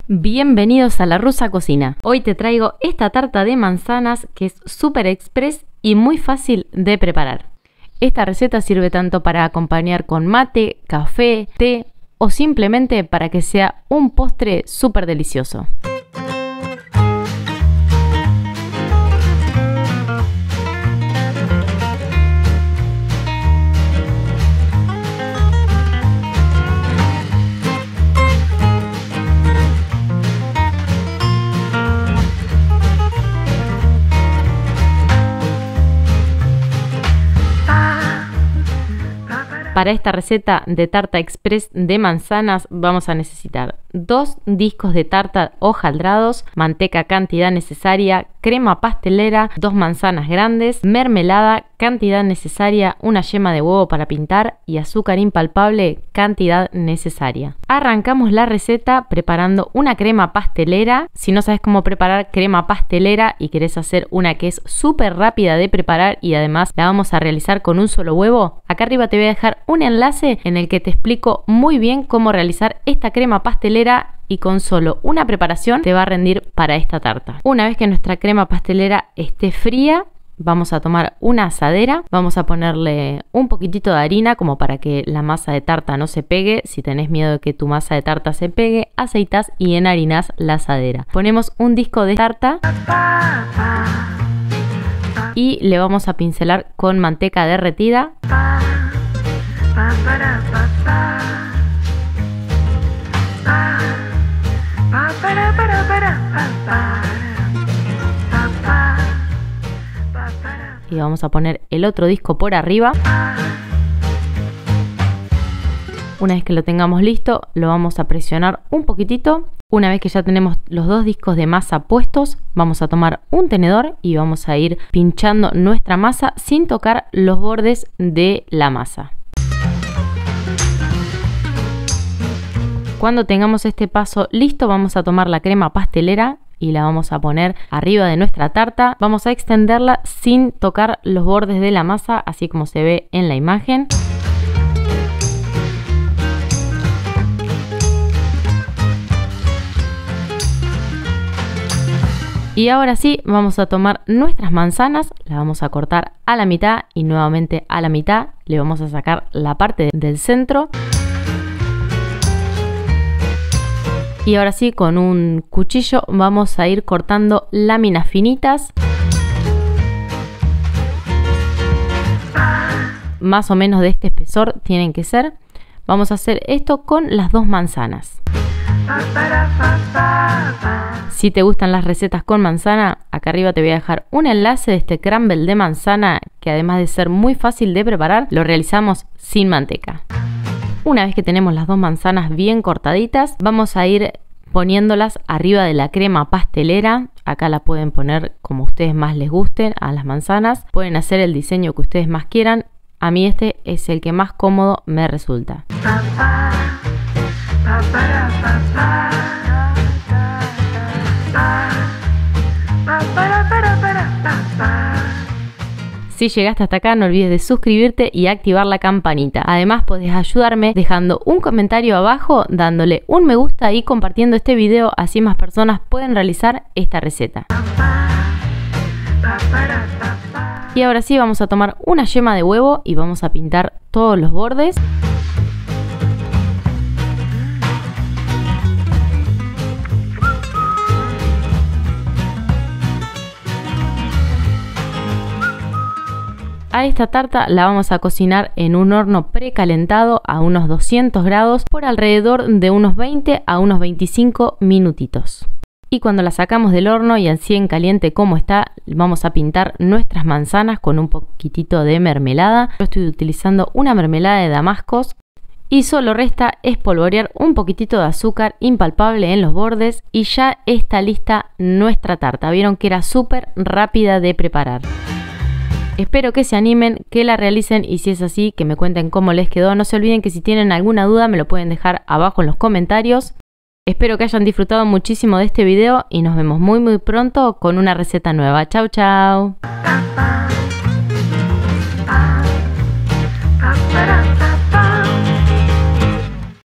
Bienvenidos a La Rusa Cocina. Hoy te traigo esta tarta de manzanas que es súper express y muy fácil de preparar. Esta receta sirve tanto para acompañar con mate, café, té o simplemente para que sea un postre súper delicioso. Para esta receta de tarta express de manzanas vamos a necesitar 2 discos de tarta hojaldrados, manteca cantidad necesaria, crema pastelera, 2 manzanas grandes, mermelada cantidad necesaria, una yema de huevo para pintar y azúcar impalpable cantidad necesaria. Arrancamos la receta preparando una crema pastelera. Si no sabes cómo preparar crema pastelera y querés hacer una que es súper rápida de preparar y además la vamos a realizar con un solo huevo, acá arriba te voy a dejar un enlace en el que te explico muy bien cómo realizar esta crema pastelera y con solo una preparación te va a rendir para esta tarta. Una vez que nuestra crema pastelera esté fría, vamos a tomar una asadera, vamos a ponerle un poquitito de harina como para que la masa de tarta no se pegue. Si tenés miedo de que tu masa de tarta se pegue, aceitas y enharinas la asadera. Ponemos un disco de tarta y le vamos a pincelar con manteca derretida. Y vamos a poner el otro disco por arriba. Una vez que lo tengamos listo, lo vamos a presionar un poquitito. Una vez que ya tenemos los 2 discos de masa puestos, vamos a tomar un tenedor y vamos a ir pinchando nuestra masa sin tocar los bordes de la masa. Cuando tengamos este paso listo, vamos a tomar la crema pastelera y la vamos a poner arriba de nuestra tarta. Vamos a extenderla sin tocar los bordes de la masa, así como se ve en la imagen. Y ahora sí, vamos a tomar nuestras manzanas, las vamos a cortar a la mitad y nuevamente a la mitad. Le vamos a sacar la parte del centro. Y ahora sí, con un cuchillo vamos a ir cortando láminas finitas. Más o menos de este espesor tienen que ser. Vamos a hacer esto con las 2 manzanas. Si te gustan las recetas con manzana, acá arriba te voy a dejar un enlace de este crumble de manzana que además de ser muy fácil de preparar, lo realizamos sin manteca. Una vez que tenemos las 2 manzanas bien cortaditas, vamos a ir poniéndolas arriba de la crema pastelera. Acá la pueden poner como ustedes más les gusten a las manzanas. Pueden hacer el diseño que ustedes más quieran. A mí este es el que más cómodo me resulta. Si llegaste hasta acá, no olvides de suscribirte y activar la campanita. Además, podés ayudarme dejando un comentario abajo, dándole un me gusta y compartiendo este video, así más personas pueden realizar esta receta. Y ahora sí, vamos a tomar una yema de huevo y vamos a pintar todos los bordes. A esta tarta la vamos a cocinar en un horno precalentado a unos 200 grados por alrededor de unos 20 a unos 25 minutitos. Y cuando la sacamos del horno y así en caliente como está, vamos a pintar nuestras manzanas con un poquitito de mermelada. Yo estoy utilizando una mermelada de Damascos y solo resta espolvorear un poquitito de azúcar impalpable en los bordes y ya está lista nuestra tarta. Vieron que era súper rápida de preparar. Espero que se animen, que la realicen y si es así, que me cuenten cómo les quedó. No se olviden que si tienen alguna duda me lo pueden dejar abajo en los comentarios. Espero que hayan disfrutado muchísimo de este video y nos vemos muy pronto con una receta nueva. Chau, chau.